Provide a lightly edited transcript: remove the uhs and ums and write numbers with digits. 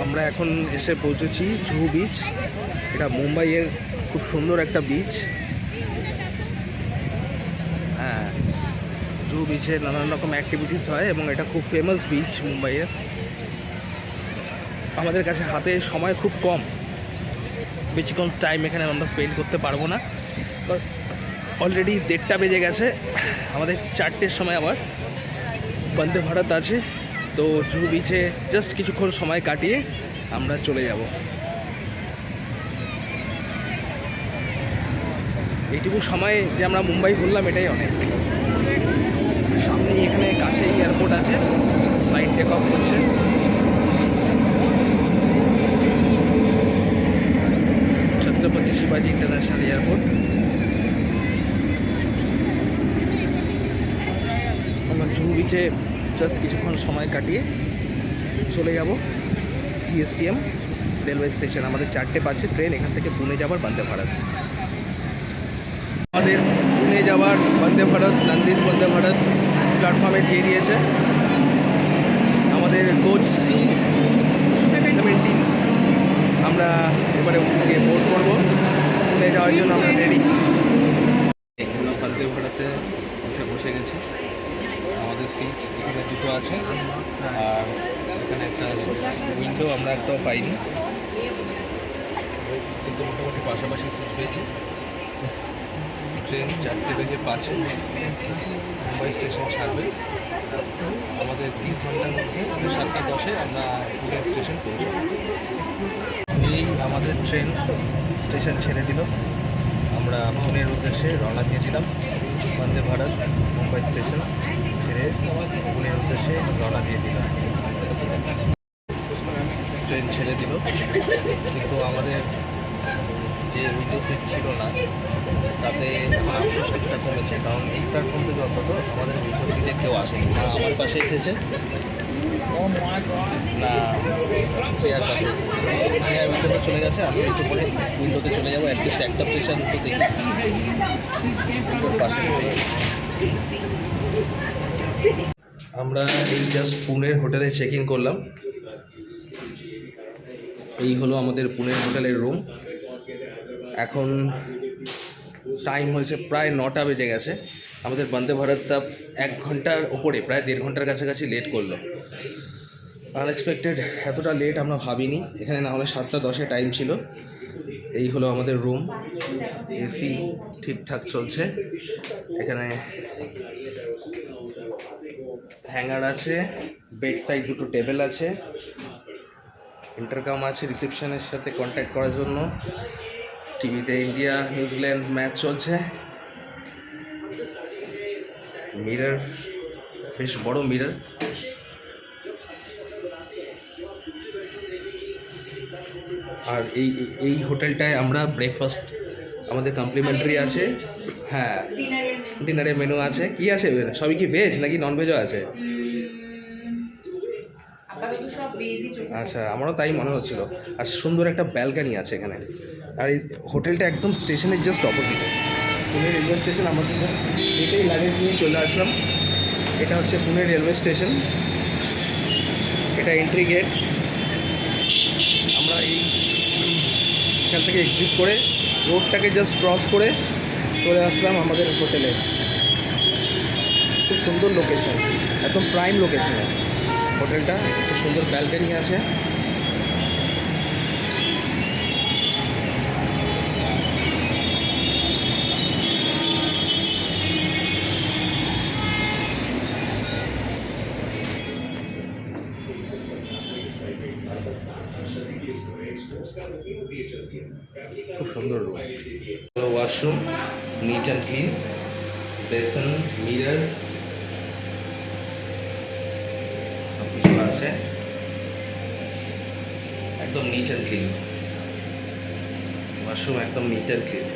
আমরা এখন এসে পৌঁছেছি জুহু বিচ। এটা মুম্বাইয়ের খুব সুন্দর একটা বিচ। হ্যাঁ, জুহু বিচে নানান রকম অ্যাক্টিভিটিস হয় এবং এটা খুব ফেমাস বিচ মুম্বাইয়ের। আমাদের কাছে হাতে সময় খুব কম, বেশিক্ষণ টাইম এখানে আমরা স্পেন্ড করতে পারবো না, কারণ অলরেডি 1:30 বেজে গেছে। আমাদের 4টের সময় আবার বন্দে ভারত আছে। তো জুহু বিচে জাস্ট কিছুক্ষণ সময় কাটিয়ে আমরা চলে যাব। এইটুকু সময় যে আমরা মুম্বাই ঘুরলাম এটাই অনেক। সামনেই এখানে কাছেই এয়ারপোর্ট আছে, ফ্লাইট টেক অফ হচ্ছে। ছত্রপতি শিবাজি ইন্টারন্যাশনাল এয়ারপোর্ট। আমরা জুহু বিচে জাস্ট কিছুক্ষণ সময় কাটিয়ে চলে যাব সিএসটিএম রেলওয়ে স্টেশন। আমাদের 4টে পাচ্ছে ট্রেন এখান থেকে পুনে যাবার বন্দে ভারত। আমাদের পুনে যাওয়ার বন্দে ভারত, নান্দির বন্দে ভারত প্ল্যাটফর্মে দিয়ে দিয়েছে। আমাদের কোচ C-17 আমরা এবারে গিয়ে বোর্ড করবো। পুনে যাওয়ার জন্য আমরা রেডি। আমরা বন্দে ভারতে উঠে বসে গেছি। আমাদের সিট এখানে দুটো আছে, আর এখানে একটা উইন্ডো আমরা একটাও পাইনি, কিন্তু মোটামুটি পাশাপাশি সিট পেয়েছি। ট্রেন 4:05 মুম্বাই স্টেশন ছাড়বে। আমাদের 3 ঘন্টার মধ্যে 7:10 আমরা পুনে স্টেশন পৌঁছাবো। এই আমাদের ট্রেন স্টেশন ছেড়ে দিল। আমরা পুনের উদ্দেশ্যে রওনা দিয়ে দিলাম। বন্দে ভারত মুম্বাই স্টেশন ছেড়ে পুনের উদ্দেশ্যে রওনা দিয়ে দিলাম। ট্রেন ছেড়ে দিল, কিন্তু আমাদের যে উইন্ডো সিট ছিল না তাতে এখন আফসোস কিছুটা কমেছে, কারণ এই প্ল্যাটফর্ম থেকে অন্তত আমাদের উইন্ডো সিটে কেউ আসেনি। না আমার পাশে এসেছে, না শ্রেয়ার পাশে এসেছে। শ্রেয়া উইন্ডোতে চলে গেছে, আমি একটু পরে উইন্ডোতে চলে যাবো। অ্যাটলিস্ট একটা স্টেশন তো দেখি উইন্ডোর পাশে বসে। আমরা এই জাস্ট পুনের হোটেলে চেক ইন করলাম। এই হলো আমাদের পুনের হোটেলের রুম। এখন টাইম হয়েছে প্রায় 9টা বেজে গেছে। আমাদের বন্দে ভারতটা 1 ঘন্টার ওপরে, প্রায় 1.5 ঘন্টার কাছাকাছি লেট করলো। আনএক্সপেক্টেড এতটা লেট আমরা ভাবিনি। এখানে না হলে 7:10 টাইম ছিল। এই হলো আমাদের রুম। এসি ঠিকঠাক চলছে। এখানে হ্যাঙ্গার আছে, বেড সাইড 2টো টেবিল আছে, ইন্টারকম আছে রিসেপশনের সাথে কন্ট্যাক্ট করার জন্য। টিভিতে ইন্ডিয়া নিউজিল্যান্ড ম্যাচ চলছে। মিরর, বেশ বড় মিরর। আর এই হোটেলটায় আমরা ব্রেকফাস্ট আমাদের কমপ্লিমেন্টারি আছে। হ্যাঁ, ডিনারের মেনু আছে। কি আছে? সবই কি ভেজ নাকি নন ভেজও আছে? আচ্ছা, আমারও তাই মনে হচ্ছিল। আর সুন্দর একটা ব্যালকানি আছে এখানে। আর এই হোটেলটা একদম স্টেশনের জাস্ট অপোজিটে, পুনে রেলওয়ে স্টেশন। আমাদের এটাই লাগেজ নিয়ে চলে আসলাম। এটা হচ্ছে পুনে রেলওয়ে স্টেশন, এটা এন্ট্রি গেট। আমরা এখান থেকে এক্সিট করে রোডটাকে জাস্ট ক্রস করে চলে আসলাম আমাদের হোটেলে। খুব সুন্দর লোকেশন, একদম প্রাইম লোকেশনে হোটেলটা। খুব সুন্দর ব্যালকানি আছে। খুব সুন্দর room. Washroom, neat and clean, besan, mirror সব কিছু আছে। একদম নিট অ্যান্ড ক্লিন ওয়াশরুম, একদম নিট অ্যান্ড ক্লিন।